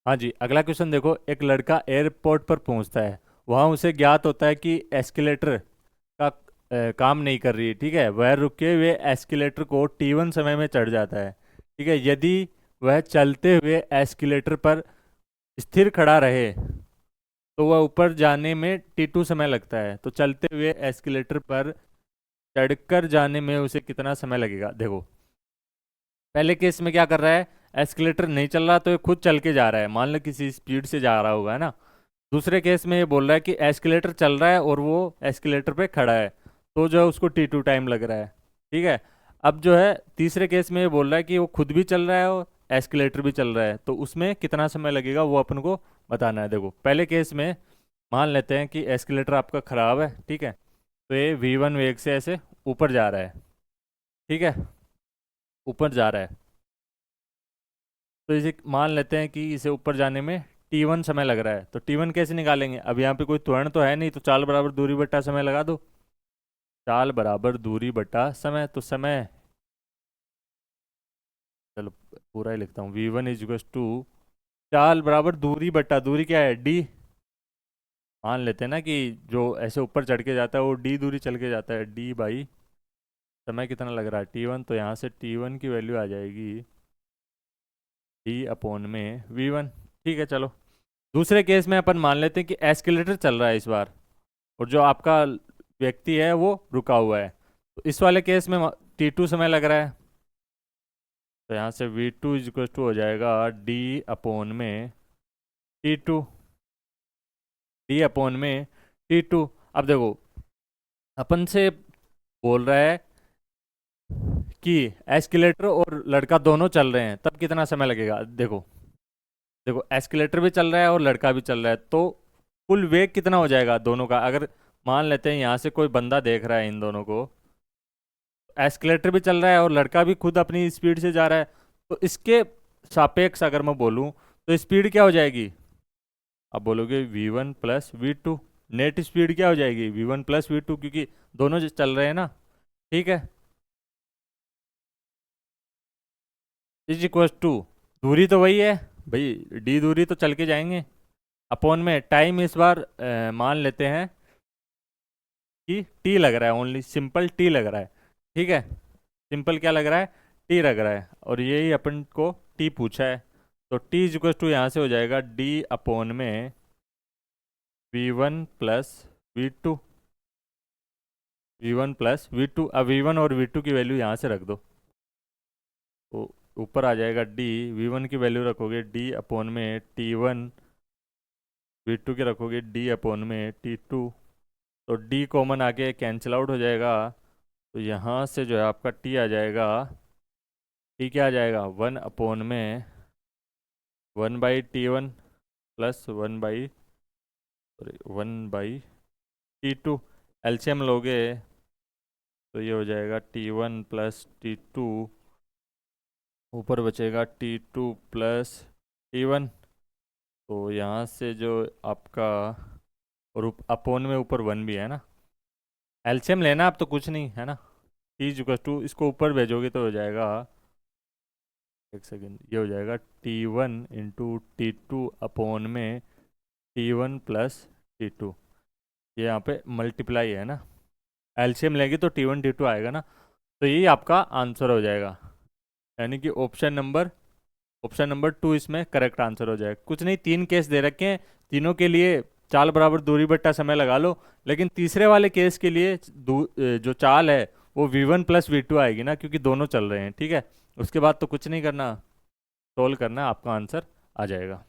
हाँ जी, अगला क्वेश्चन देखो। एक लड़का एयरपोर्ट पर पहुंचता है। वहां उसे ज्ञात होता है कि एस्केलेटर का काम नहीं कर रही है। ठीक है, वह रुके हुए एस्केलेटर को T1 समय में चढ़ जाता है। ठीक है, यदि वह चलते हुए एस्केलेटर पर स्थिर खड़ा रहे तो वह ऊपर जाने में T2 समय लगता है। तो चलते हुए एस्केलेटर पर चढ़कर जाने में उसे कितना समय लगेगा? देखो, पहले केस में क्या कर रहा है, एस्केलेटर नहीं चल रहा तो ये खुद चल के जा रहा है, मान लो किसी स्पीड से जा रहा होगा, है ना। दूसरे केस में ये बोल रहा है कि एस्केलेटर चल रहा है और वो एस्केलेटर पे खड़ा है, तो जो है उसको T2 टाइम लग रहा है। ठीक है, अब जो है तीसरे केस में ये बोल रहा है कि वो खुद भी चल रहा है और एस्केलेटर भी चल रहा है, तो उसमें कितना समय लगेगा वो अपन को बताना है। देखो, पहले केस में मान लेते हैं कि एस्केलेटर आपका खराब है। ठीक है, तो ये V1 वेग से ऐसे ऊपर जा रहा है। ठीक है, ऊपर जा रहा है, तो इसे मान लेते हैं कि इसे ऊपर जाने में T1 समय लग रहा है। तो T1 कैसे निकालेंगे? अब यहाँ पे कोई त्वरण तो है नहीं, तो चाल बराबर दूरी बट्टा समय लगा दो। चाल बराबर दूरी बट्टा समय, तो समय, चलो पूरा ही लिखता हूँ। V1 इज टू चाल बराबर दूरी बट्टा, दूरी क्या है? D। मान लेते हैं ना कि जो ऐसे ऊपर चढ़ के जाता है वो D दूरी चल के जाता है, D बाई समय कितना लग रहा है T1। तो यहाँ से T1 की वैल्यू आ जाएगी D/में V1। ठीक है, चलो दूसरे केस में अपन मान लेते हैं कि एस्केलेटर चल रहा है इस बार, और जो आपका व्यक्ति है वो रुका हुआ है। तो इस वाले केस में T2 समय लग रहा है, तो यहाँ से V2 इज टू हो जाएगा D/T2। D/T2। अब देखो, अपन से बोल रहा है कि एस्केलेटर और लड़का दोनों चल रहे हैं, तब कितना समय लगेगा? देखो देखो, एस्केलेटर भी चल रहा है और लड़का भी चल रहा है, तो कुल वेग कितना हो जाएगा दोनों का? अगर मान लेते हैं यहाँ से कोई बंदा देख रहा है इन दोनों को, एस्केलेटर भी चल रहा है और लड़का भी खुद अपनी स्पीड से जा रहा है, तो इसके सापेक्ष अगर मैं बोलूँ तो स्पीड क्या हो जाएगी? अब बोलोगे V1 plus V2। Net speed क्या हो जाएगी? V1 प्लस V2, क्योंकि दोनों जो चल रहे हैं ना। ठीक है, इज इक्वल टू, दूरी तो वही है भाई, D दूरी तो चल के जाएंगे, अपॉन में टाइम इस बार मान लेते हैं कि T लग रहा है, ओनली सिंपल T लग रहा है। ठीक है, सिंपल क्या लग रहा है? T लग रहा है, और यही अपन को T पूछा है। तो T इज इक्वल टू यहाँ से हो जाएगा D/में V1 plus V2। V1 plus V2, अब V1 और V2 की वैल्यू यहाँ से रख दो, तो ऊपर आ जाएगा D। V1 की वैल्यू रखोगे D/में T1, V2 की रखोगे D/में T2। तो D कॉमन आके कैंसिल आउट हो जाएगा, तो यहाँ से जो है आपका T आ जाएगा। T क्या आ जाएगा? 1/में 1/T1 प्लस 1/T2। एलसीएम लोगे तो ये हो जाएगा T1 प्लस T2, ऊपर बचेगा T2 प्लस T1। तो यहाँ से जो आपका, और अपोन में ऊपर 1 भी है ना, एलसीएम लेना, अब तो कुछ नहीं है ना। T इसको ऊपर भेजोगे तो हो जाएगा, एक सेकेंड, ये हो जाएगा T1 × T2 में T1 प्लस T2। ये यहाँ पे मल्टीप्लाई है ना, एलसीएम लेंगे तो T1 T2 आएगा ना। तो यही आपका आंसर हो जाएगा, यानी कि ऑप्शन नंबर 2 इसमें करेक्ट आंसर हो जाएगा। कुछ नहीं, 3 केस दे रखे हैं, तीनों के लिए चाल बराबर दूरी बट्टा समय लगा लो, लेकिन तीसरे वाले केस के लिए जो चाल है वो V1 प्लस V2 आएगी ना, क्योंकि दोनों चल रहे हैं। ठीक है, उसके बाद तो कुछ नहीं करना, सोल्व करना, आपका आंसर आ जाएगा।